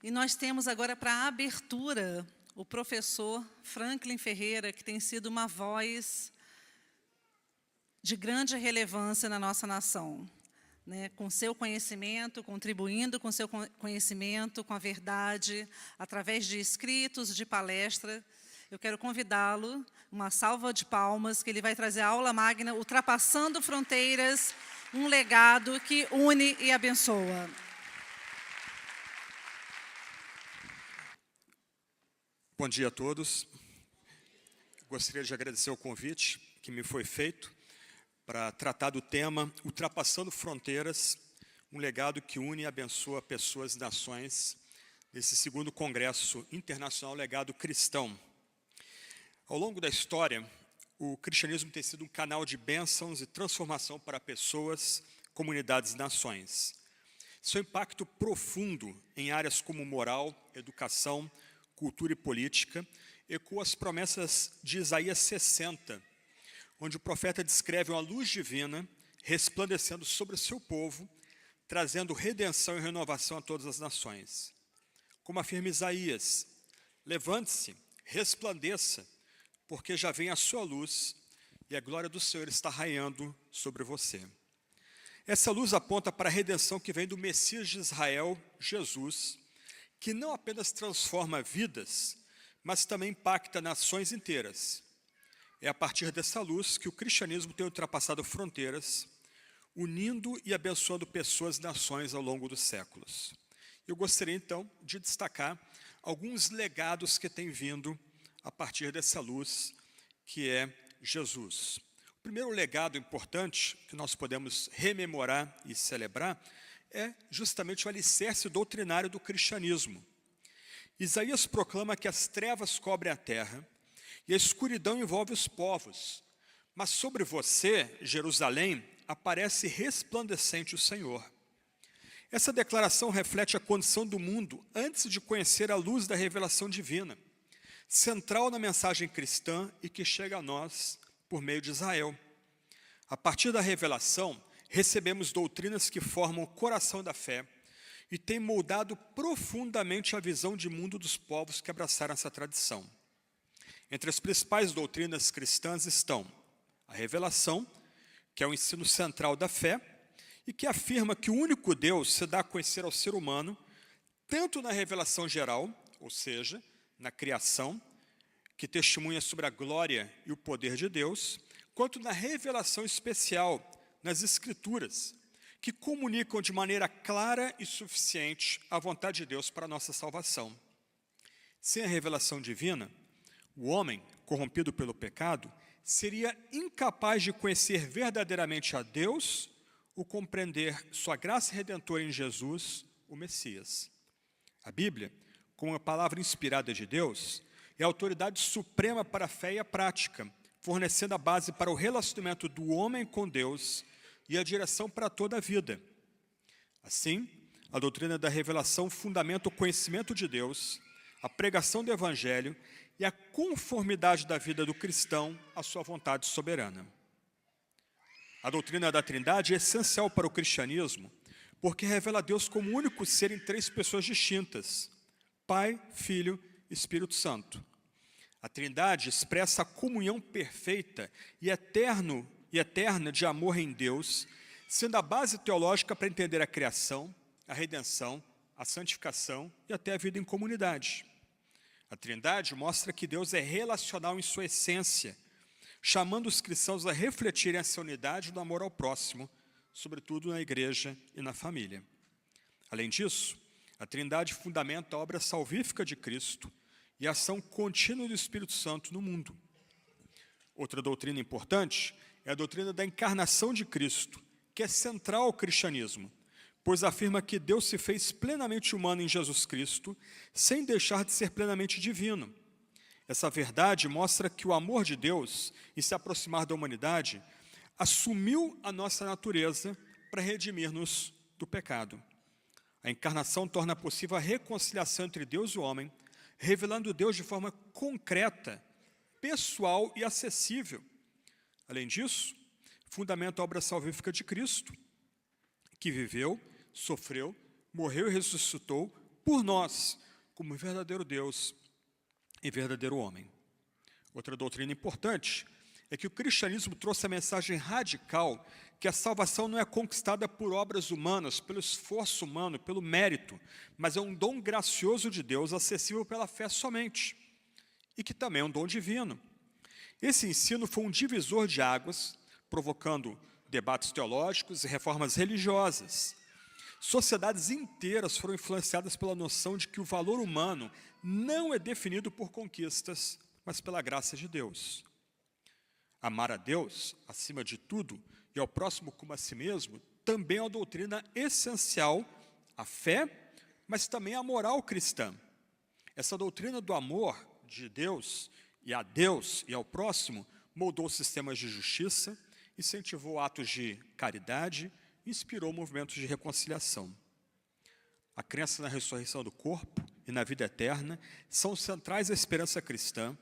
E nós temos agora para a abertura o professor Franklin Ferreira, que tem sido uma voz de grande relevância na nossa nação, né? Com seu conhecimento, contribuindo com seu conhecimento, com a verdade, através de escritos, de palestra. Eu quero convidá-lo, uma salva de palmas, que ele vai trazer a aula magna, Ultrapassando Fronteiras, um legado que une e abençoa. Bom dia a todos. Gostaria de agradecer o convite que me foi feito para tratar do tema Ultrapassando Fronteiras, um legado que une e abençoa pessoas e nações, nesse segundo Congresso Internacional Legado Cristão. Ao longo da história, o cristianismo tem sido um canal de bênçãos e transformação para pessoas, comunidades e nações. Seu impacto profundo em áreas como moral, educação, cultura e política ecoa as promessas de Isaías 60, onde o profeta descreve uma luz divina resplandecendo sobre o seu povo, trazendo redenção e renovação a todas as nações. Como afirma Isaías, levante-se, resplandeça, porque já vem a sua luz e a glória do Senhor está raiando sobre você. Essa luz aponta para a redenção que vem do Messias de Israel, Jesus, que não apenas transforma vidas, mas também impacta nações inteiras. É a partir dessa luz que o cristianismo tem ultrapassado fronteiras, unindo e abençoando pessoas e nações ao longo dos séculos. Eu gostaria, então, de destacar alguns legados que têm vindo a partir dessa luz, que é Jesus. O primeiro legado importante que nós podemos rememorar e celebrar é justamente o alicerce doutrinário do cristianismo. Isaías proclama que as trevas cobrem a terra e a escuridão envolve os povos, mas sobre você, Jerusalém, aparece resplandecente o Senhor. Essa declaração reflete a condição do mundo antes de conhecer a luz da revelação divina, central na mensagem cristã e que chega a nós por meio de Israel. A partir da revelação, recebemos doutrinas que formam o coração da fé e têm moldado profundamente a visão de mundo dos povos que abraçaram essa tradição. Entre as principais doutrinas cristãs estão a revelação, que é o ensino central da fé, e que afirma que o único Deus se dá a conhecer ao ser humano, tanto na revelação geral, ou seja, na criação, que testemunha sobre a glória e o poder de Deus, quanto na revelação especial, nas Escrituras, que comunicam de maneira clara e suficiente a vontade de Deus para a nossa salvação. Sem a revelação divina, o homem, corrompido pelo pecado, seria incapaz de conhecer verdadeiramente a Deus ou compreender sua graça redentora em Jesus, o Messias. A Bíblia, como a palavra inspirada de Deus, é a autoridade suprema para a fé e a prática, fornecendo a base para o relacionamento do homem com Deus e a direção para toda a vida. Assim, a doutrina da revelação fundamenta o conhecimento de Deus, a pregação do Evangelho e a conformidade da vida do cristão à sua vontade soberana. A doutrina da Trindade é essencial para o cristianismo, porque revela Deus como o único ser em três pessoas distintas: Pai, Filho e Espírito Santo. A Trindade expressa a comunhão perfeita e eterna de amor em Deus, sendo a base teológica para entender a criação, a redenção, a santificação e até a vida em comunidade. A Trindade mostra que Deus é relacional em sua essência, chamando os cristãos a refletirem essa unidade do amor ao próximo, sobretudo na igreja e na família. Além disso, a Trindade fundamenta a obra salvífica de Cristo e a ação contínua do Espírito Santo no mundo. Outra doutrina importante é a doutrina da encarnação de Cristo, que é central ao cristianismo, pois afirma que Deus se fez plenamente humano em Jesus Cristo, sem deixar de ser plenamente divino. Essa verdade mostra que o amor de Deus, em se aproximar da humanidade, assumiu a nossa natureza para redimir-nos do pecado. A encarnação torna possível a reconciliação entre Deus e o homem, revelando Deus de forma concreta, pessoal e acessível. Além disso, fundamenta a obra salvífica de Cristo, que viveu, sofreu, morreu e ressuscitou por nós como verdadeiro Deus e verdadeiro homem. Outra doutrina importante é que o cristianismo trouxe a mensagem radical que a salvação não é conquistada por obras humanas, pelo esforço humano, pelo mérito, mas é um dom gracioso de Deus, acessível pela fé somente, e que também é um dom divino. Esse ensino foi um divisor de águas, provocando debates teológicos e reformas religiosas. Sociedades inteiras foram influenciadas pela noção de que o valor humano não é definido por conquistas, mas pela graça de Deus. Amar a Deus, acima de tudo, e ao próximo como a si mesmo, também é uma doutrina essencial à fé, mas também à moral cristã. Essa doutrina do amor de Deus e a Deus e ao próximo moldou sistemas de justiça, incentivou atos de caridade, inspirou movimentos de reconciliação. A crença na ressurreição do corpo e na vida eterna são centrais à esperança cristã,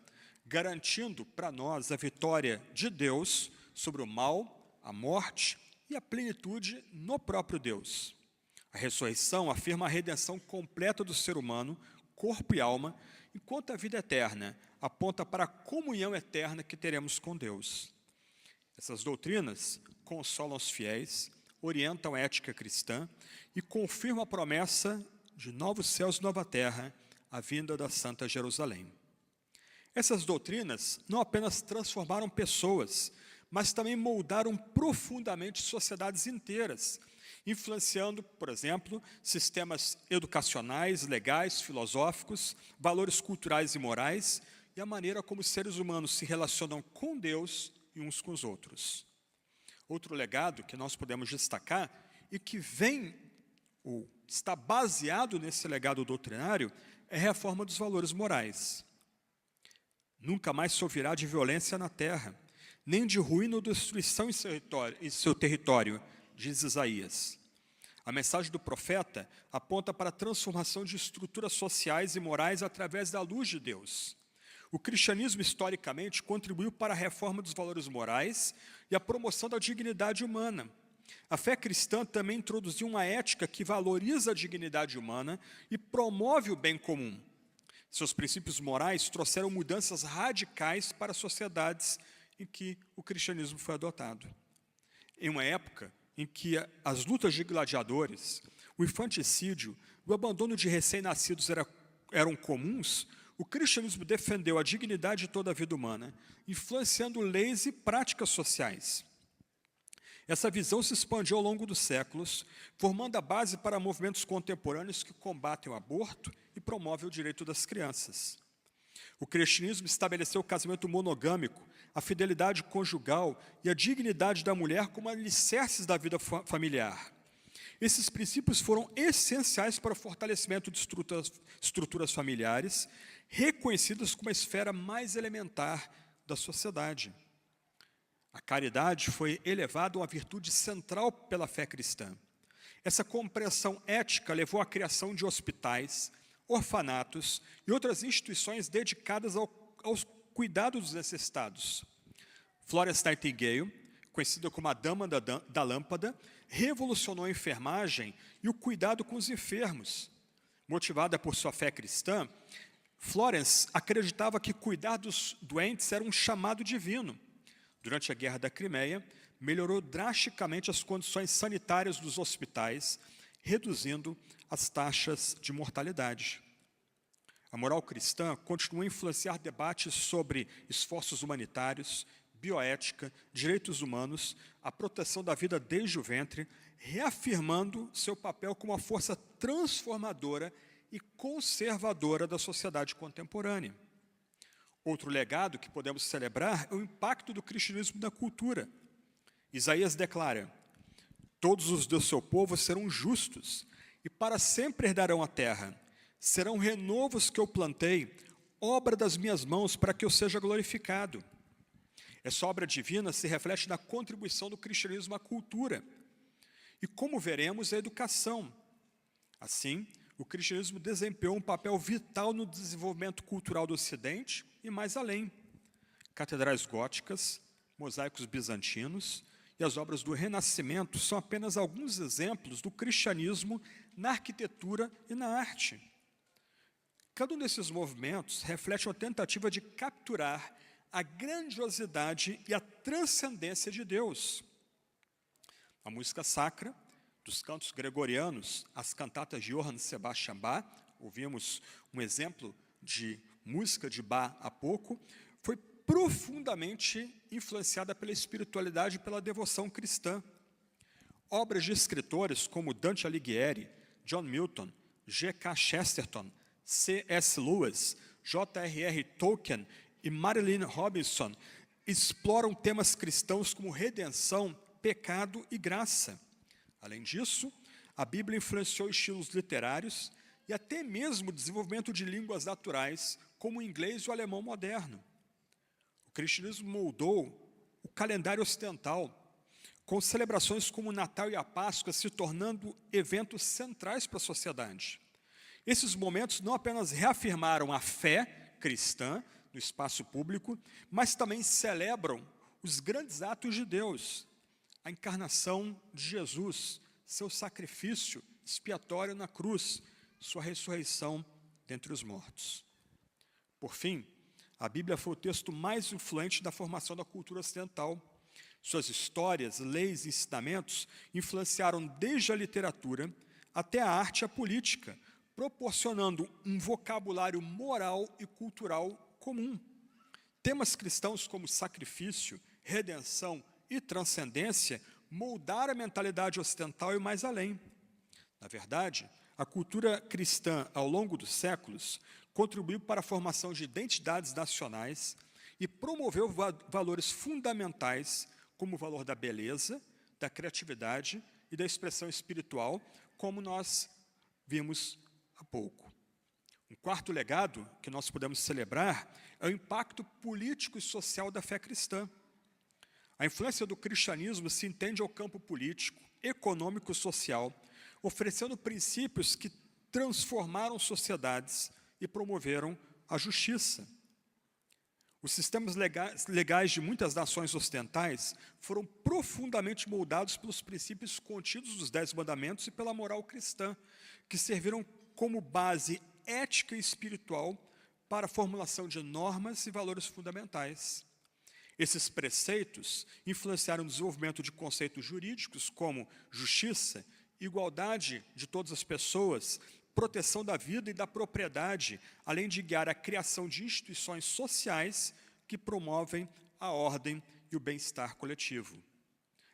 garantindo para nós a vitória de Deus sobre o mal, a morte e a plenitude no próprio Deus. A ressurreição afirma a redenção completa do ser humano, corpo e alma, enquanto a vida eterna aponta para a comunhão eterna que teremos com Deus. Essas doutrinas consolam os fiéis, orientam a ética cristã e confirmam a promessa de novos céus e nova terra, a vinda da Santa Jerusalém. Essas doutrinas não apenas transformaram pessoas, mas também moldaram profundamente sociedades inteiras, influenciando, por exemplo, sistemas educacionais, legais, filosóficos, valores culturais e morais, e a maneira como os seres humanos se relacionam com Deus e uns com os outros. Outro legado que nós podemos destacar, e que vem, ou está baseado nesse legado doutrinário, é a reforma dos valores morais. Nunca mais se ouvirá de violência na terra, nem de ruína ou destruição em seu território, diz Isaías. A mensagem do profeta aponta para a transformação de estruturas sociais e morais através da luz de Deus. O cristianismo, historicamente, contribuiu para a reforma dos valores morais e a promoção da dignidade humana. A fé cristã também introduziu uma ética que valoriza a dignidade humana e promove o bem comum. Seus princípios morais trouxeram mudanças radicais para as sociedades em que o cristianismo foi adotado. Em uma época em que as lutas de gladiadores, o infanticídio, o abandono de recém-nascidos eram comuns, o cristianismo defendeu a dignidade de toda a vida humana, influenciando leis e práticas sociais. Essa visão se expandiu ao longo dos séculos, formando a base para movimentos contemporâneos que combatem o aborto e promovem o direito das crianças. O cristianismo estabeleceu o casamento monogâmico, a fidelidade conjugal e a dignidade da mulher como alicerces da vida familiar. Esses princípios foram essenciais para o fortalecimento de estruturas familiares, reconhecidas como a esfera mais elementar da sociedade. A caridade foi elevada a uma virtude central pela fé cristã. Essa compreensão ética levou à criação de hospitais, orfanatos e outras instituições dedicadas aos cuidados dos necessitados. Florence Nightingale, conhecida como a Dama da Lâmpada, revolucionou a enfermagem e o cuidado com os enfermos. Motivada por sua fé cristã, Florence acreditava que cuidar dos doentes era um chamado divino. Durante a Guerra da Crimeia, melhorou drasticamente as condições sanitárias dos hospitais, reduzindo as taxas de mortalidade. A moral cristã continua a influenciar debates sobre esforços humanitários, bioética, direitos humanos, a proteção da vida desde o ventre, reafirmando seu papel como uma força transformadora e conservadora da sociedade contemporânea. Outro legado que podemos celebrar é o impacto do cristianismo na cultura. Isaías declara: todos os do seu povo serão justos, e para sempre herdarão a terra. Serão renovos que eu plantei, obra das minhas mãos, para que eu seja glorificado. Essa obra divina se reflete na contribuição do cristianismo à cultura. E como veremos, a educação. Assim, o cristianismo desempenhou um papel vital no desenvolvimento cultural do Ocidente e mais além. Catedrais góticas, mosaicos bizantinos e as obras do Renascimento são apenas alguns exemplos do cristianismo na arquitetura e na arte. Cada um desses movimentos reflete uma tentativa de capturar a grandiosidade e a transcendência de Deus. A música sacra, dos cantos gregorianos, as cantatas de Johann Sebastian Bach, ouvimos um exemplo de música de Bach há pouco, foi profundamente influenciada pela espiritualidade e pela devoção cristã. Obras de escritores como Dante Alighieri, John Milton, G.K. Chesterton, C.S. Lewis, J.R.R. Tolkien e Marilynne Robinson exploram temas cristãos como redenção, pecado e graça. Além disso, a Bíblia influenciou estilos literários e até mesmo o desenvolvimento de línguas naturais, como o inglês e o alemão moderno. O cristianismo moldou o calendário ocidental, com celebrações como o Natal e a Páscoa se tornando eventos centrais para a sociedade. Esses momentos não apenas reafirmaram a fé cristã no espaço público, mas também celebram os grandes atos de Deus, a encarnação de Jesus, seu sacrifício expiatório na cruz, sua ressurreição dentre os mortos. Por fim, a Bíblia foi o texto mais influente da formação da cultura ocidental. Suas histórias, leis e ensinamentos influenciaram desde a literatura até a arte e a política, proporcionando um vocabulário moral e cultural comum. Temas cristãos como sacrifício, redenção e transcendência moldaram a mentalidade ocidental e mais além. Na verdade, a cultura cristã, ao longo dos séculos, contribuiu para a formação de identidades nacionais e promoveu valores fundamentais, como o valor da beleza, da criatividade e da expressão espiritual, como nós vimos há pouco. Um quarto legado que nós podemos celebrar é o impacto político e social da fé cristã. A influência do cristianismo se entende ao campo político, econômico e social, oferecendo princípios que transformaram sociedades e promoveram a justiça. Os sistemas legais de muitas nações ocidentais foram profundamente moldados pelos princípios contidos dos 10 mandamentos e pela moral cristã, que serviram como base ética e espiritual para a formulação de normas e valores fundamentais. Esses preceitos influenciaram o desenvolvimento de conceitos jurídicos como justiça, igualdade de todas as pessoas, proteção da vida e da propriedade, além de guiar a criação de instituições sociais que promovem a ordem e o bem-estar coletivo.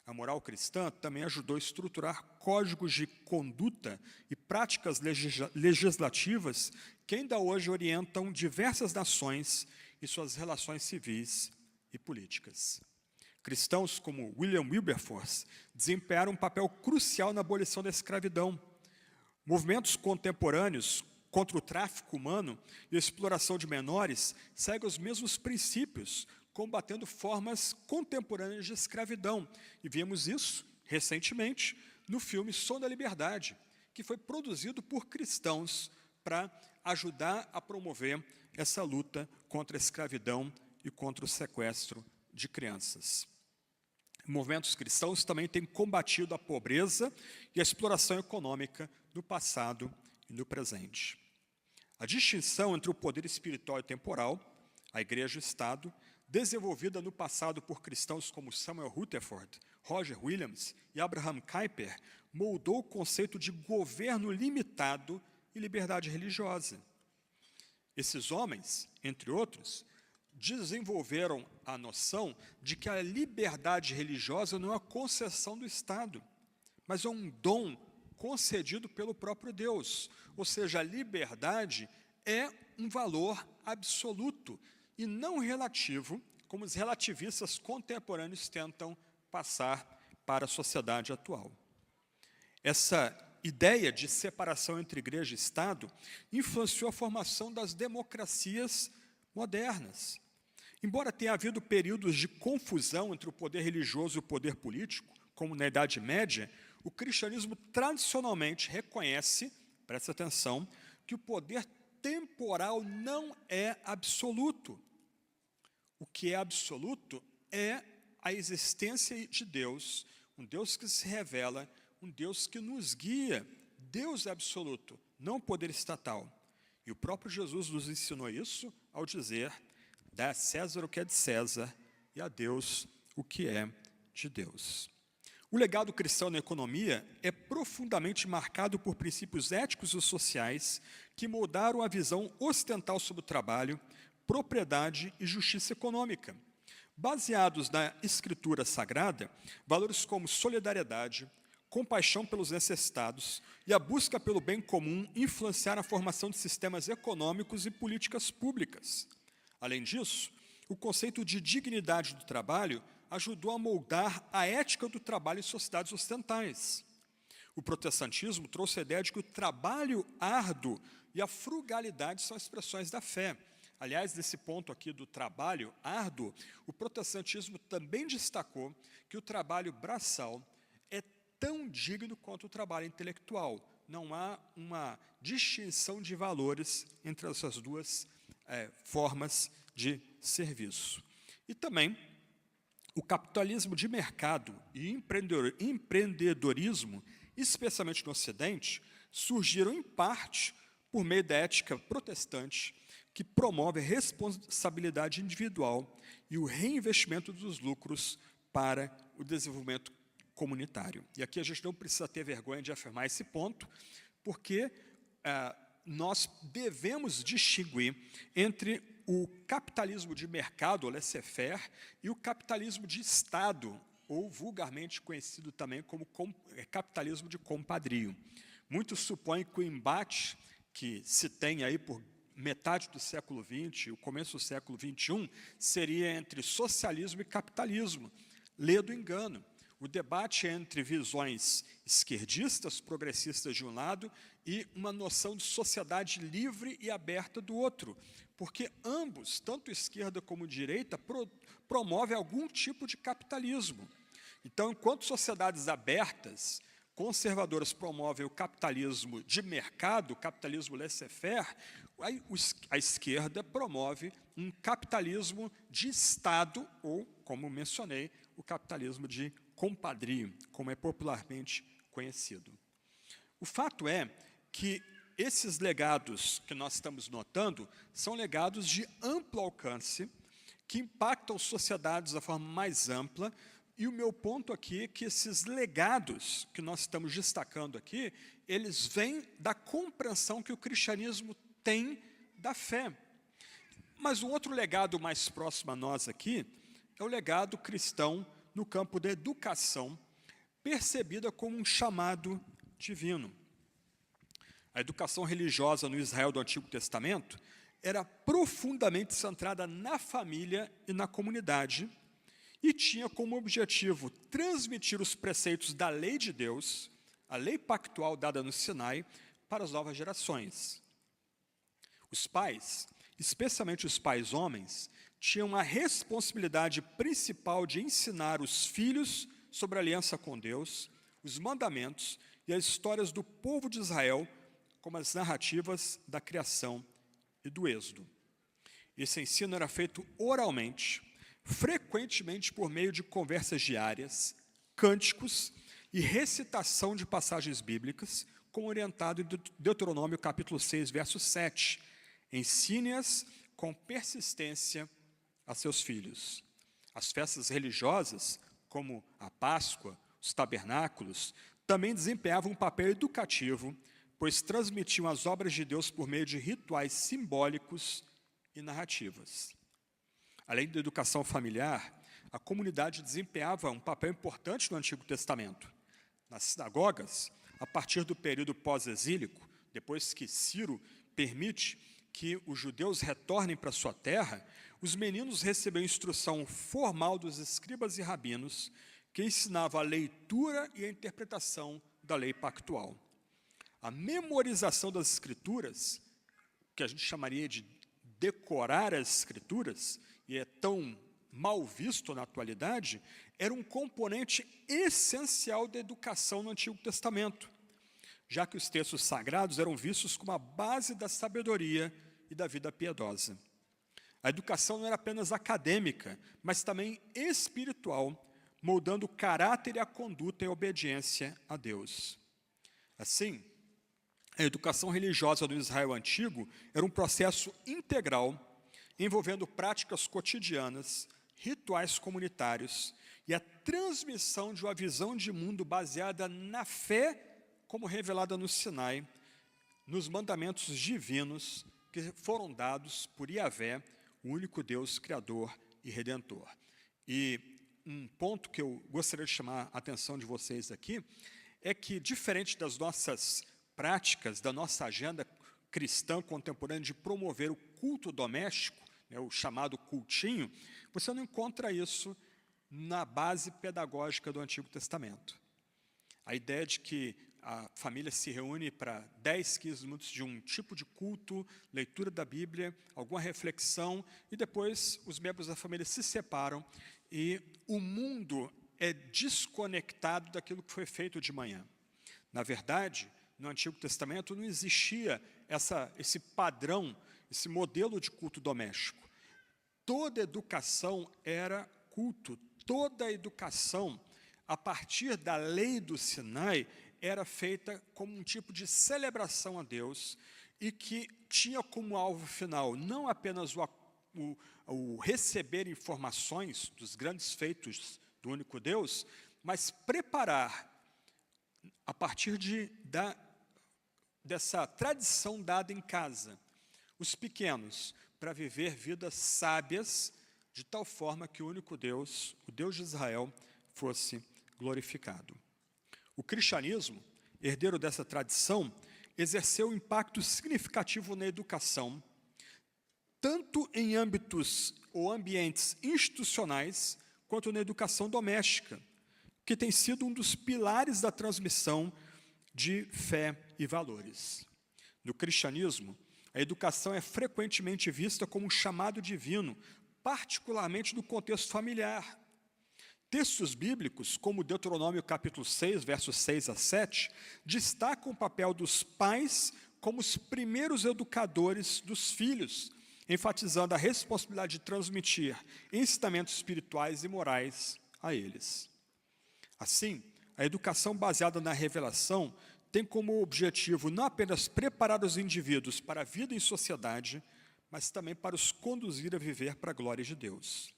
A moral cristã também ajudou a estruturar códigos de conduta e práticas legislativas que ainda hoje orientam diversas nações e suas relações civis e políticas. Cristãos como William Wilberforce desempenharam um papel crucial na abolição da escravidão. Movimentos contemporâneos contra o tráfico humano e a exploração de menores seguem os mesmos princípios, combatendo formas contemporâneas de escravidão. E vimos isso, recentemente, no filme Som da Liberdade, que foi produzido por cristãos para ajudar a promover essa luta contra a escravidão e contra o sequestro de crianças. Movimentos cristãos também têm combatido a pobreza e a exploração econômica no passado e no presente. A distinção entre o poder espiritual e temporal, a Igreja e o Estado, desenvolvida no passado por cristãos como Samuel Rutherford, Roger Williams e Abraham Kuyper, moldou o conceito de governo limitado e liberdade religiosa. Esses homens, entre outros, desenvolveram a noção de que a liberdade religiosa não é uma concessão do Estado, mas é um dom concedido pelo próprio Deus. Ou seja, a liberdade é um valor absoluto e não relativo, como os relativistas contemporâneos tentam passar para a sociedade atual. Essa ideia de separação entre igreja e Estado influenciou a formação das democracias modernas. Embora tenha havido períodos de confusão entre o poder religioso e o poder político, como na Idade Média, o cristianismo tradicionalmente reconhece, presta atenção, que o poder temporal não é absoluto. O que é absoluto é a existência de Deus, um Deus que se revela, um Deus que nos guia. Deus é absoluto, não poder estatal. E o próprio Jesus nos ensinou isso ao dizer: dá a César o que é de César e a Deus o que é de Deus. O legado cristão na economia é profundamente marcado por princípios éticos e sociais que moldaram a visão ocidental sobre o trabalho, propriedade e justiça econômica. Baseados na Escritura Sagrada, valores como solidariedade, compaixão pelos necessitados e a busca pelo bem comum influenciaram a formação de sistemas econômicos e políticas públicas. Além disso, o conceito de dignidade do trabalho ajudou a moldar a ética do trabalho em sociedades ocidentais. O protestantismo trouxe a ideia de que o trabalho árduo e a frugalidade são expressões da fé. Aliás, nesse ponto aqui do trabalho árduo, o protestantismo também destacou que o trabalho braçal é tão digno quanto o trabalho intelectual. Não há uma distinção de valores entre essas duas formas de serviço. E também o capitalismo de mercado e empreendedorismo, especialmente no Ocidente, surgiram em parte por meio da ética protestante, que promove a responsabilidade individual e o reinvestimento dos lucros para o desenvolvimento comunitário. E aqui a gente não precisa ter vergonha de afirmar esse ponto, porque nós devemos distinguir entre o capitalismo de mercado, o laissez-faire, e o capitalismo de Estado, ou vulgarmente conhecido também como capitalismo de compadrio. Muitos supõem que o embate que se tem aí por metade do século XX, o começo do século XXI, seria entre socialismo e capitalismo. Lê do engano. O debate é entre visões esquerdistas, progressistas de um lado, e uma noção de sociedade livre e aberta do outro, porque ambos, tanto esquerda como direita, promovem algum tipo de capitalismo. Então, enquanto sociedades abertas, conservadoras promovem o capitalismo de mercado, o capitalismo laissez-faire, a esquerda promove um capitalismo de Estado, ou, como mencionei, o capitalismo de compadrio, como é popularmente conhecido. O fato é que esses legados que nós estamos notando são legados de amplo alcance, que impactam sociedades da forma mais ampla, e o meu ponto aqui é que esses legados que nós estamos destacando aqui, eles vêm da compreensão que o cristianismo tem da fé. Mas um outro legado mais próximo a nós aqui é o legado cristão no campo da educação, percebida como um chamado divino. A educação religiosa no Israel do Antigo Testamento era profundamente centrada na família e na comunidade e tinha como objetivo transmitir os preceitos da lei de Deus, a lei pactual dada no Sinai, para as novas gerações. Os pais, especialmente os pais homens, tinham a responsabilidade principal de ensinar os filhos sobre a aliança com Deus, os mandamentos e as histórias do povo de Israel, como as narrativas da criação e do êxodo. Esse ensino era feito oralmente, frequentemente por meio de conversas diárias, cânticos e recitação de passagens bíblicas, como orientado em Deuteronômio capítulo 6, verso 7. Ensine-as com persistência a seus filhos. As festas religiosas, como a Páscoa, os tabernáculos, também desempenhavam um papel educativo, pois transmitiam as obras de Deus por meio de rituais simbólicos e narrativas. Além da educação familiar, a comunidade desempenhava um papel importante no Antigo Testamento. Nas sinagogas, a partir do período pós-exílico, depois que Ciro permite que os judeus retornem para sua terra, os meninos receberam instrução formal dos escribas e rabinos, que ensinavam a leitura e a interpretação da lei pactual. A memorização das escrituras, que a gente chamaria de decorar as escrituras, e é tão mal visto na atualidade, era um componente essencial da educação no Antigo Testamento, já que os textos sagrados eram vistos como a base da sabedoria e da vida piedosa. A educação não era apenas acadêmica, mas também espiritual, moldando o caráter e a conduta em obediência a Deus. Assim, a educação religiosa do Israel antigo era um processo integral, envolvendo práticas cotidianas, rituais comunitários e a transmissão de uma visão de mundo baseada na fé, como revelada no Sinai, nos mandamentos divinos que foram dados por Yahvé, o único Deus criador e redentor. E um ponto que eu gostaria de chamar a atenção de vocês aqui é que, diferente das nossas práticas, da nossa agenda cristã contemporânea de promover o culto doméstico, o chamado cultinho, você não encontra isso na base pedagógica do Antigo Testamento. A ideia de que a família se reúne para 10, 15 minutos de um tipo de culto, leitura da Bíblia, alguma reflexão, e depois os membros da família se separam e o mundo é desconectado daquilo que foi feito de manhã. Na verdade, no Antigo Testamento não existia esse padrão, esse modelo de culto doméstico. Toda educação era culto, toda educação, a partir da lei do Sinai, era feita como um tipo de celebração a Deus e que tinha como alvo final não apenas o receber informações dos grandes feitos do único Deus, mas preparar, a partir dessa tradição dada em casa, os pequenos, para viver vidas sábias, de tal forma que o único Deus, o Deus de Israel, fosse glorificado. O cristianismo, herdeiro dessa tradição, exerceu um impacto significativo na educação, tanto em âmbitos ou ambientes institucionais, quanto na educação doméstica, que tem sido um dos pilares da transmissão de fé e valores. No cristianismo, a educação é frequentemente vista como um chamado divino, particularmente no contexto familiar. Textos bíblicos, como Deuteronômio capítulo 6, versos 6 a 7, destacam o papel dos pais como os primeiros educadores dos filhos, enfatizando a responsabilidade de transmitir ensinamentos espirituais e morais a eles. Assim, a educação baseada na revelação tem como objetivo não apenas preparar os indivíduos para a vida em sociedade, mas também para os conduzir a viver para a glória de Deus.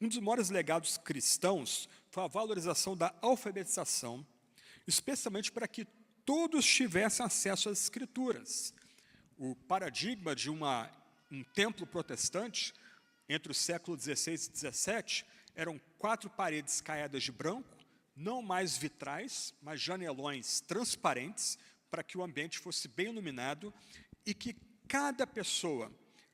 Um dos maiores legados cristãos foi a valorização da alfabetização, especialmente para que todos tivessem acesso às Escrituras. O paradigma de um templo protestante, entre os séculos XVI e XVII, eram 4 paredes caiadas de branco, não mais vitrais, mas janelões transparentes, para que o ambiente fosse bem iluminado e que cada pessoa,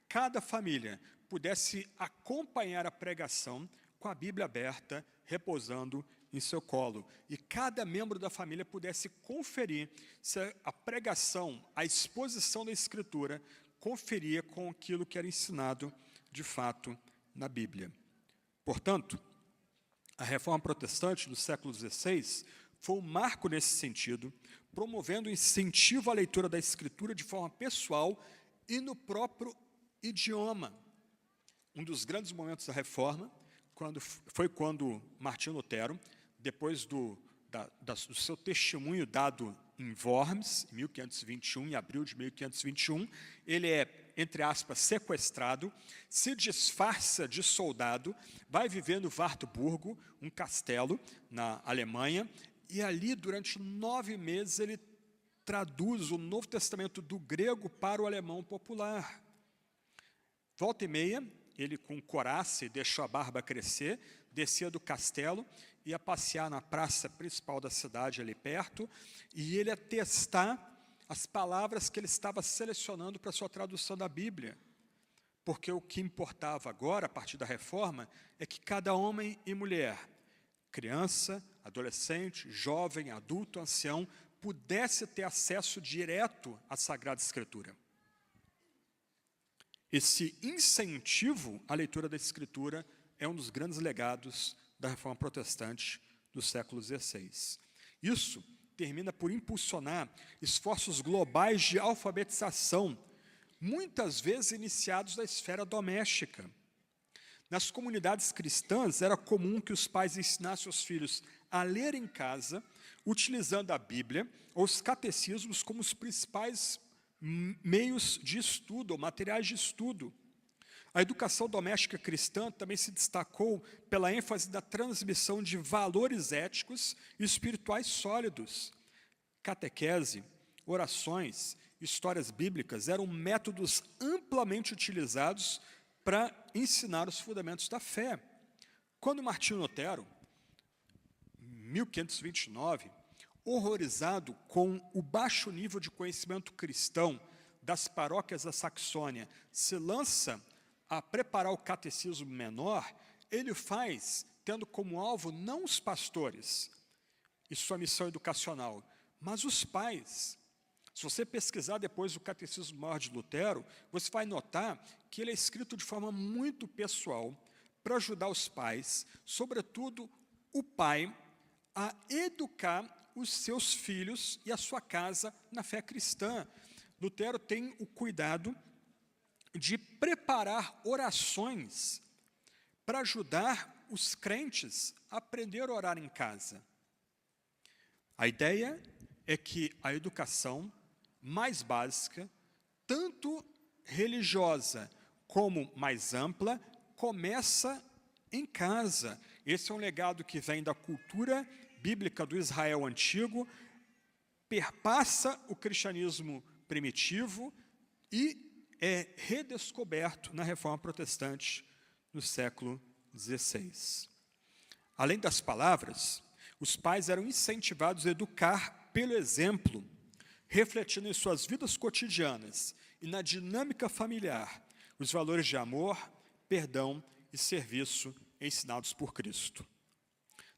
cada família, pudesse acompanhar a pregação com a Bíblia aberta, repousando em seu colo. E cada membro da família pudesse conferir se a pregação, a exposição da Escritura, conferia com aquilo que era ensinado, de fato, na Bíblia. Portanto, a Reforma Protestante do século XVI foi um marco nesse sentido, promovendo o incentivo à leitura da Escritura de forma pessoal e no próprio idioma. Um dos grandes momentos da Reforma foi quando Martinho Lutero, depois do seu testemunho dado em Worms, em 1521, em abril de 1521, ele é, entre aspas, sequestrado, se disfarça de soldado, vai viver no Wartburgo, um castelo na Alemanha, e ali, durante 9 meses, ele traduz o Novo Testamento do grego para o alemão popular. Volta e meia, ele com coraça deixou a barba crescer, descia do castelo, ia passear na praça principal da cidade ali perto, e ele ia testar as palavras que ele estava selecionando para a sua tradução da Bíblia. Porque o que importava agora, a partir da reforma, é que cada homem e mulher, criança, adolescente, jovem, adulto, ancião, pudesse ter acesso direto à Sagrada Escritura. Esse incentivo à leitura da Escritura é um dos grandes legados da Reforma Protestante do século XVI. Isso termina por impulsionar esforços globais de alfabetização, muitas vezes iniciados na esfera doméstica. Nas comunidades cristãs, era comum que os pais ensinassem os filhos a ler em casa, utilizando a Bíblia ou os catecismos como os principais meios de estudo, ou materiais de estudo. A educação doméstica cristã também se destacou pela ênfase da transmissão de valores éticos e espirituais sólidos. Catequese, orações, histórias bíblicas eram métodos amplamente utilizados para ensinar os fundamentos da fé. Quando Martinho Lutero, em 1529, horrorizado com o baixo nível de conhecimento cristão das paróquias da Saxônia, se lança a preparar o catecismo menor, ele faz tendo como alvo não os pastores e sua missão educacional, mas os pais. Se você pesquisar depois o Catecismo Maior de Lutero, você vai notar que ele é escrito de forma muito pessoal para ajudar os pais, sobretudo o pai, a educar os seus filhos e a sua casa na fé cristã. Lutero tem o cuidado de preparar orações para ajudar os crentes a aprender a orar em casa. A ideia é que a educação mais básica, tanto religiosa como mais ampla, começa em casa. Esse é um legado que vem da cultura bíblica do Israel antigo, perpassa o cristianismo primitivo e é redescoberto na Reforma Protestante no século XVI. Além das palavras, os pais eram incentivados a educar pelo exemplo, refletindo em suas vidas cotidianas e na dinâmica familiar os valores de amor, perdão e serviço ensinados por Cristo.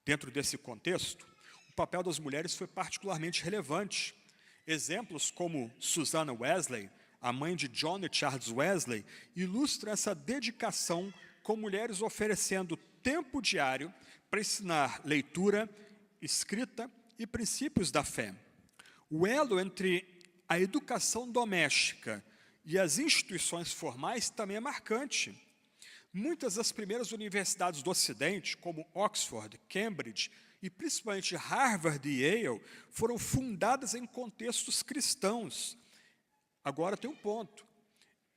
Dentro desse contexto, o papel das mulheres foi particularmente relevante. Exemplos como Susanna Wesley, a mãe de John e Charles Wesley, ilustram essa dedicação com mulheres oferecendo tempo diário para ensinar leitura, escrita e princípios da fé. O elo entre a educação doméstica e as instituições formais também é marcante. Muitas das primeiras universidades do Ocidente, como Oxford, Cambridge e principalmente Harvard e Yale, foram fundadas em contextos cristãos. Agora tem um ponto.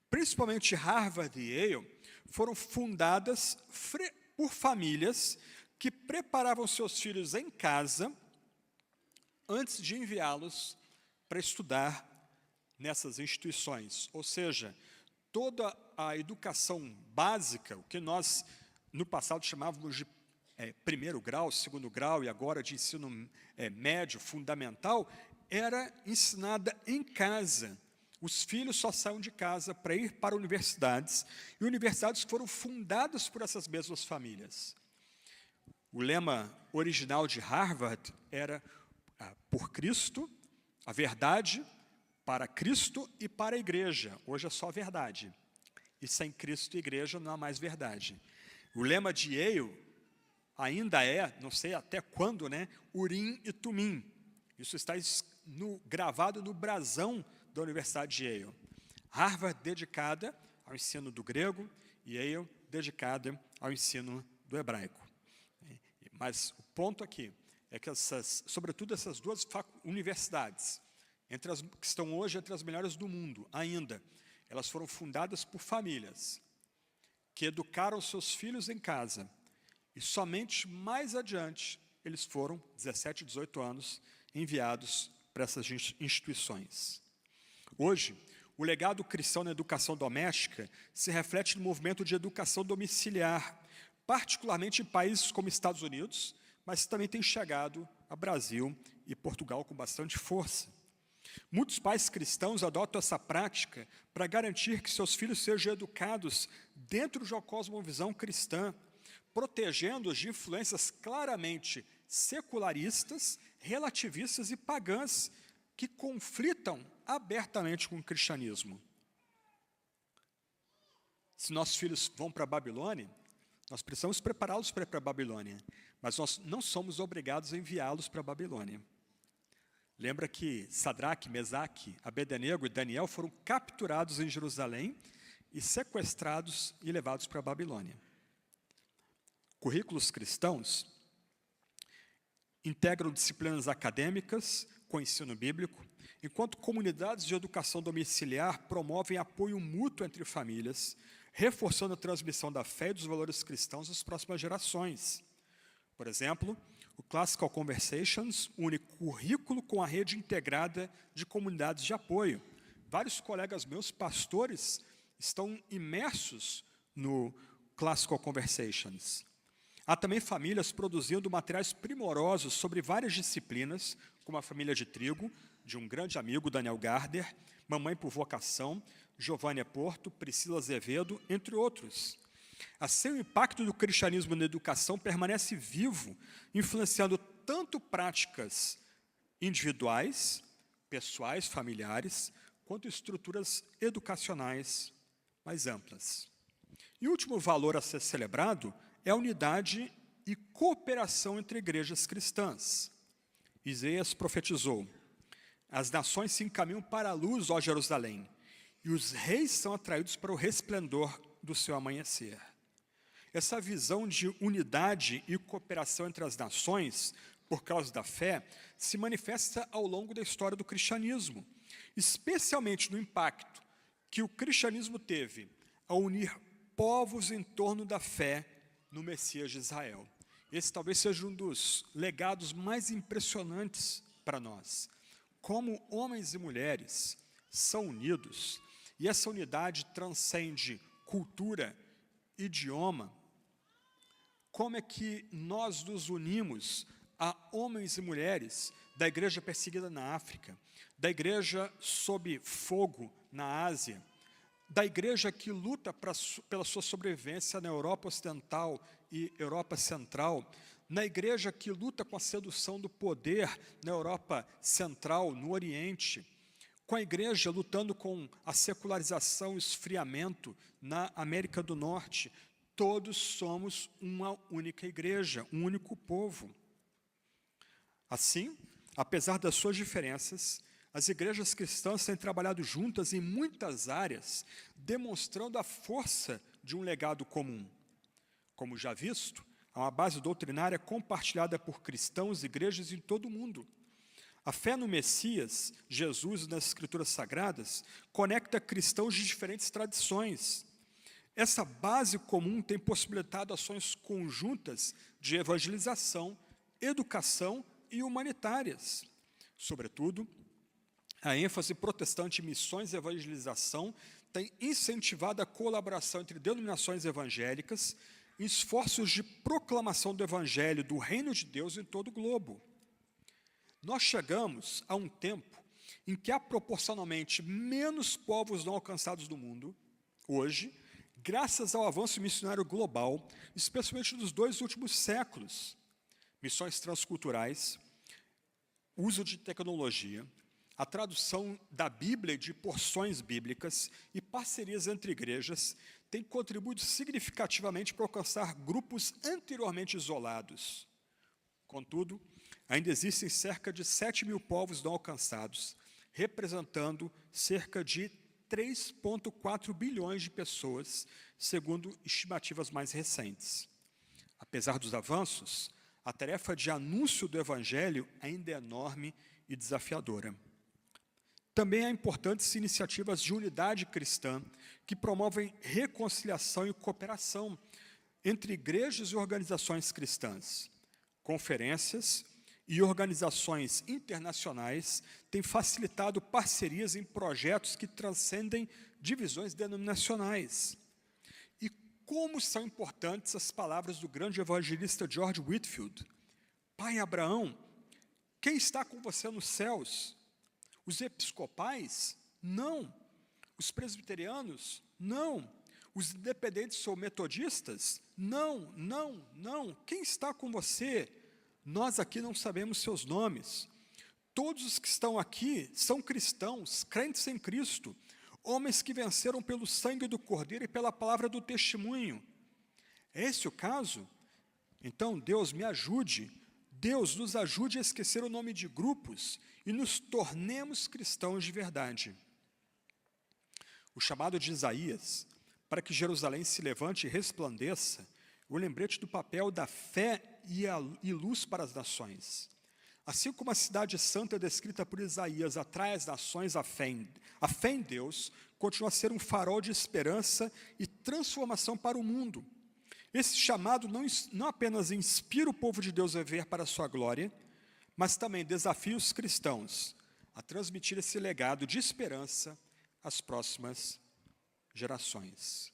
Principalmente Harvard e Yale foram fundadas por famílias que preparavam seus filhos em casa antes de enviá-los para estudar nessas instituições. Ou seja, toda a educação básica, o que nós no passado chamávamos de primeiro grau, segundo grau e agora de ensino médio, fundamental, era ensinada em casa. Os filhos só saíam de casa para ir para universidades, e universidades foram fundadas por essas mesmas famílias. O lema original de Harvard era por Cristo, a verdade, para Cristo e para a igreja. Hoje é só verdade. E sem Cristo e igreja não há mais verdade. O lema de Yale ainda é, não sei até quando, Urim e Tumim. Isso está gravado no brasão da Universidade de Yale. Harvard dedicada ao ensino do grego e Yale dedicada ao ensino do hebraico. Mas o ponto aqui é que sobretudo essas duas universidades, que estão hoje entre as melhores do mundo ainda, elas foram fundadas por famílias que educaram seus filhos em casa e somente mais adiante eles foram, 17, 18 anos, enviados para essas instituições. Hoje, o legado cristão na educação doméstica se reflete no movimento de educação domiciliar, particularmente em países como Estados Unidos, mas também tem chegado a Brasil e Portugal com bastante força. Muitos pais cristãos adotam essa prática para garantir que seus filhos sejam educados dentro de uma cosmovisão cristã, protegendo-os de influências claramente secularistas, relativistas e pagãs, que conflitam abertamente com o cristianismo. Se nossos filhos vão para a Babilônia, nós precisamos prepará-los para ir para a Babilônia, mas nós não somos obrigados a enviá-los para a Babilônia. Lembra que Sadraque, Mesaque, Abednego e Daniel foram capturados em Jerusalém e sequestrados e levados para a Babilônia. Currículos cristãos integram disciplinas acadêmicas com ensino bíblico, enquanto comunidades de educação domiciliar promovem apoio mútuo entre famílias, reforçando a transmissão da fé e dos valores cristãos às próximas gerações. Por exemplo, o Classical Conversations une currículo com a rede integrada de comunidades de apoio. Vários colegas meus, pastores, estão imersos no Classical Conversations. Há também famílias produzindo materiais primorosos sobre várias disciplinas, como a família de trigo, de um grande amigo, Daniel Gardner, Mamãe por Vocação, Giovânia Porto, Priscila Azevedo, entre outros. Assim, o impacto do cristianismo na educação permanece vivo, influenciando tanto práticas individuais, pessoais, familiares, quanto estruturas educacionais mais amplas. E o último valor a ser celebrado é a unidade e cooperação entre igrejas cristãs. Isaías profetizou: as nações se encaminham para a luz, ó Jerusalém, e os reis são atraídos para o resplendor do seu amanhecer. Essa visão de unidade e cooperação entre as nações, por causa da fé, se manifesta ao longo da história do cristianismo, especialmente no impacto que o cristianismo teve ao unir povos em torno da fé no Messias de Israel. Esse talvez seja um dos legados mais impressionantes para nós. Como homens e mulheres são unidos, e essa unidade transcende cultura, idioma. Como é que nós nos unimos a homens e mulheres da igreja perseguida na África, da igreja sob fogo na Ásia, da igreja que luta pela sua sobrevivência na Europa Ocidental e Europa Central, na igreja que luta com a sedução do poder na Europa Central, no Oriente, com a igreja lutando com a secularização e o esfriamento na América do Norte. Todos somos uma única igreja, um único povo. Assim, apesar das suas diferenças, as igrejas cristãs têm trabalhado juntas em muitas áreas, demonstrando a força de um legado comum. Como já visto, há uma base doutrinária compartilhada por cristãos e igrejas em todo o mundo. A fé no Messias, Jesus e nas Escrituras Sagradas, conecta cristãos de diferentes tradições. Essa base comum tem possibilitado ações conjuntas de evangelização, educação e humanitárias. Sobretudo, a ênfase protestante em missões e evangelização tem incentivado a colaboração entre denominações evangélicas em esforços de proclamação do Evangelho do Reino de Deus em todo o globo. Nós chegamos a um tempo em que há proporcionalmente menos povos não alcançados do mundo, hoje, graças ao avanço missionário global, especialmente nos 2 últimos séculos. Missões transculturais, uso de tecnologia, a tradução da Bíblia e de porções bíblicas e parcerias entre igrejas têm contribuído significativamente para alcançar grupos anteriormente isolados. Contudo, ainda existem cerca de 7.000 povos não alcançados, representando cerca de 3,4 bilhões de pessoas, segundo estimativas mais recentes. Apesar dos avanços, a tarefa de anúncio do Evangelho ainda é enorme e desafiadora. Também há importantes iniciativas de unidade cristã que promovem reconciliação e cooperação entre igrejas e organizações cristãs. Conferências e organizações internacionais têm facilitado parcerias em projetos que transcendem divisões denominacionais. E como são importantes as palavras do grande evangelista George Whitefield: Pai Abraão, quem está com você nos céus? Os episcopais? Não. Os presbiterianos? Não. Os independentes ou metodistas? Não, não, não. Quem está com você? Nós aqui não sabemos seus nomes. Todos os que estão aqui são cristãos, crentes em Cristo, homens que venceram pelo sangue do Cordeiro e pela palavra do testemunho. É esse o caso? Então, Deus me ajude. Deus nos ajude a esquecer o nome de grupos e nos tornemos cristãos de verdade. O chamado de Isaías, para que Jerusalém se levante e resplandeça, o lembrete do papel da fé e luz para as nações. Assim como a cidade santa descrita por Isaías atrai as nações à fé em Deus, continua a ser um farol de esperança e transformação para o mundo. Esse chamado não apenas inspira o povo de Deus a viver para a sua glória, mas também desafia os cristãos a transmitir esse legado de esperança às próximas gerações.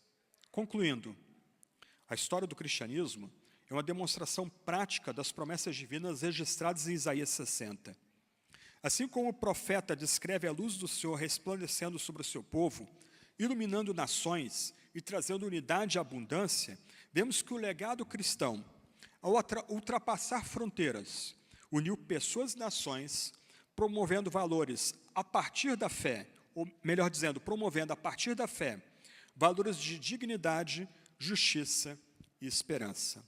Concluindo, a história do cristianismo é uma demonstração prática das promessas divinas registradas em Isaías 60. Assim como o profeta descreve a luz do Senhor resplandecendo sobre o seu povo, iluminando nações e trazendo unidade e abundância, vemos que o legado cristão, ao ultrapassar fronteiras, uniu pessoas e nações, promovendo valores a partir da fé, ou melhor dizendo, promovendo a partir da fé, valores de dignidade, justiça e esperança.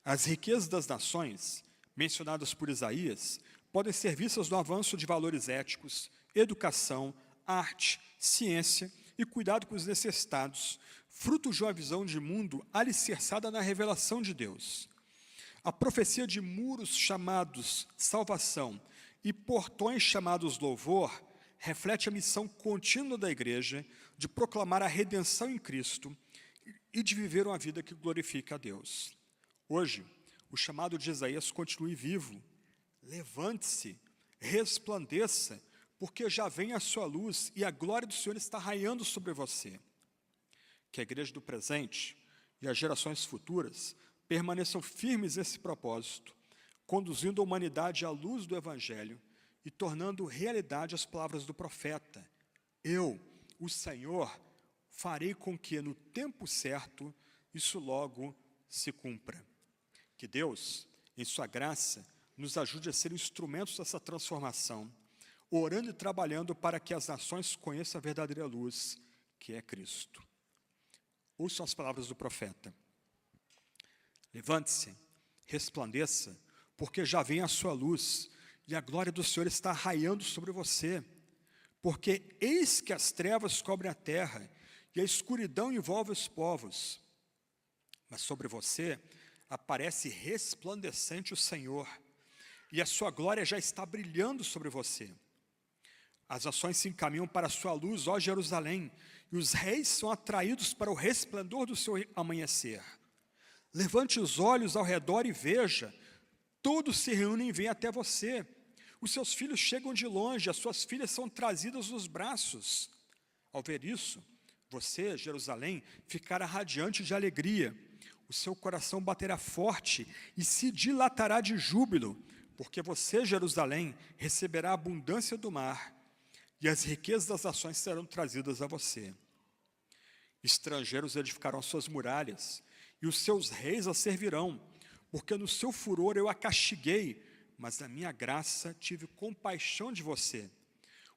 As riquezas das nações, mencionadas por Isaías, podem ser vistas no avanço de valores éticos, educação, arte, ciência e cuidado com os necessitados, fruto de uma visão de mundo alicerçada na revelação de Deus. A profecia de muros chamados salvação e portões chamados louvor reflete a missão contínua da igreja de proclamar a redenção em Cristo e de viver uma vida que glorifica a Deus. Hoje, o chamado de Isaías continue vivo. Levante-se, resplandeça, porque já vem a sua luz e a glória do Senhor está raiando sobre você. Que a igreja do presente e as gerações futuras permaneçam firmes nesse propósito, conduzindo a humanidade à luz do Evangelho e tornando realidade as palavras do profeta. Eu, o Senhor, farei com que no tempo certo isso logo se cumpra. Que Deus, em sua graça, nos ajude a ser instrumentos dessa transformação, orando e trabalhando para que as nações conheçam a verdadeira luz, que é Cristo. Ouçam as palavras do profeta. Levante-se, resplandeça, porque já vem a sua luz, e a glória do Senhor está raiando sobre você. Porque eis que as trevas cobrem a terra, e a escuridão envolve os povos. Mas sobre você aparece resplandecente o Senhor, e a sua glória já está brilhando sobre você. As nações se encaminham para a sua luz, ó Jerusalém, e os reis são atraídos para o resplendor do seu amanhecer. Levante os olhos ao redor e veja, todos se reúnem e vêm até você. Os seus filhos chegam de longe, as suas filhas são trazidas nos braços. Ao ver isso, você, Jerusalém, ficará radiante de alegria. O seu coração baterá forte e se dilatará de júbilo, porque você, Jerusalém, receberá a abundância do mar, e as riquezas das nações serão trazidas a você. Estrangeiros edificarão suas muralhas, e os seus reis a servirão, porque no seu furor eu a castiguei, mas na minha graça tive compaixão de você.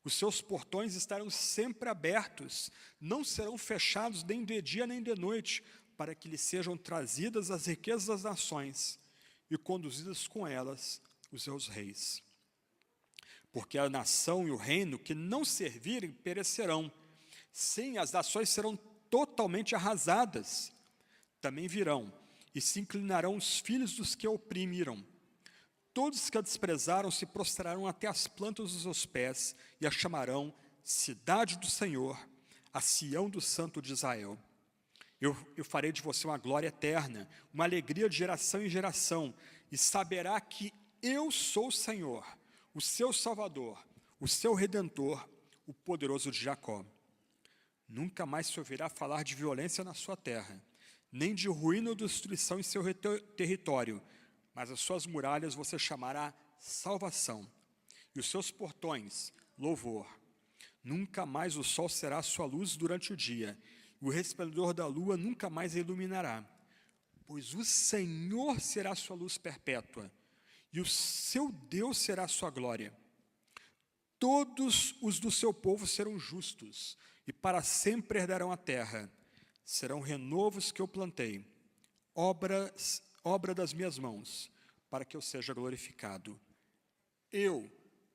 Os seus portões estarão sempre abertos, não serão fechados nem de dia nem de noite, para que lhe sejam trazidas as riquezas das nações e conduzidas com elas os seus reis. Porque a nação e o reino que não servirem perecerão. Sim, as nações serão totalmente arrasadas. Também virão e se inclinarão os filhos dos que a oprimiram. Todos que a desprezaram se prostrarão até as plantas dos seus pés e a chamarão cidade do Senhor, a Sião do Santo de Israel. Eu farei de você uma glória eterna, uma alegria de geração em geração, e saberá que eu sou o Senhor, o seu Salvador, o seu Redentor, o poderoso de Jacó. Nunca mais se ouvirá falar de violência na sua terra, nem de ruína ou destruição em seu território, mas as suas muralhas você chamará salvação, e os seus portões, louvor. Nunca mais o sol será a sua luz durante o dia, e o resplendor da lua nunca mais a iluminará, pois o Senhor será a sua luz perpétua, e o seu Deus será a sua glória. Todos os do seu povo serão justos, e para sempre herdarão a terra. Serão renovos que eu plantei, obra das minhas mãos, para que eu seja glorificado. Eu,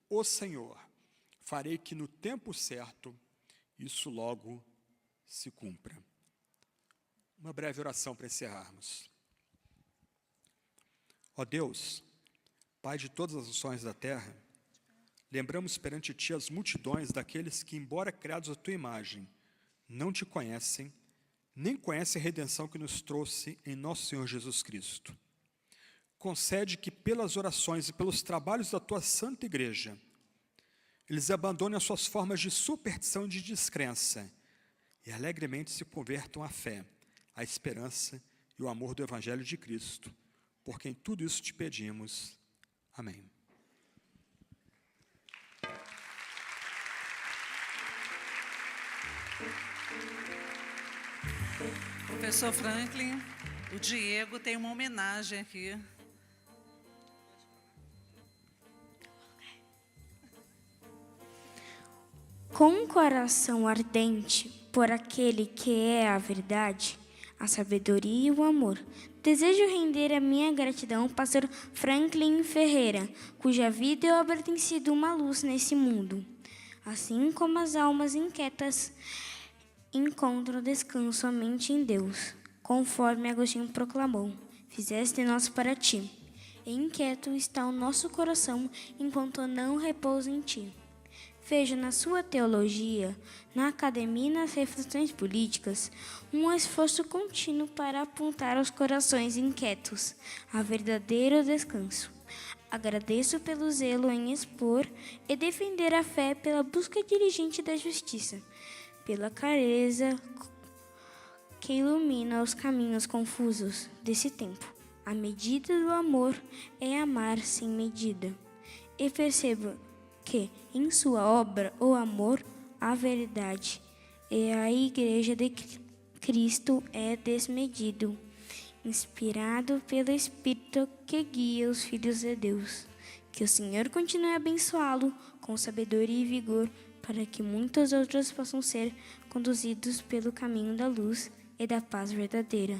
o Senhor, farei que no tempo certo isso logo se cumpra. Uma breve oração para encerrarmos. Ó Deus, Pai de todas as nações da terra, lembramos perante Ti as multidões daqueles que, embora criados à Tua imagem, não Te conhecem, nem conhecem a redenção que nos trouxe em nosso Senhor Jesus Cristo. Concede que, pelas orações e pelos trabalhos da Tua Santa Igreja, eles abandonem as suas formas de superstição e de descrença e alegremente se convertam à fé, à esperança e ao amor do Evangelho de Cristo, por quem tudo isso te pedimos. Amém. Professor Franklin, o Diego tem uma homenagem aqui. Com um coração ardente por aquele que é a verdade, a sabedoria e o amor, desejo render a minha gratidão ao pastor Franklin Ferreira, cuja vida e obra tem sido uma luz nesse mundo. Assim como as almas inquietas encontram descanso somente em Deus, conforme Agostinho proclamou: fizeste nós para ti, e inquieto está o nosso coração enquanto não repousa em ti. Vejo na sua teologia, na academia e nas reflexões políticas, um esforço contínuo para apontar aos corações inquietos a verdadeiro descanso. Agradeço pelo zelo em expor e defender a fé pela busca diligente da justiça, pela clareza que ilumina os caminhos confusos desse tempo. A medida do amor é amar sem medida. E percebo que, em sua obra, o amor, a verdade e a Igreja de Cristo é desmedido, inspirado pelo Espírito que guia os filhos de Deus. Que o Senhor continue a abençoá-lo com sabedoria e vigor, para que muitos outros possam ser conduzidos pelo caminho da luz e da paz verdadeira.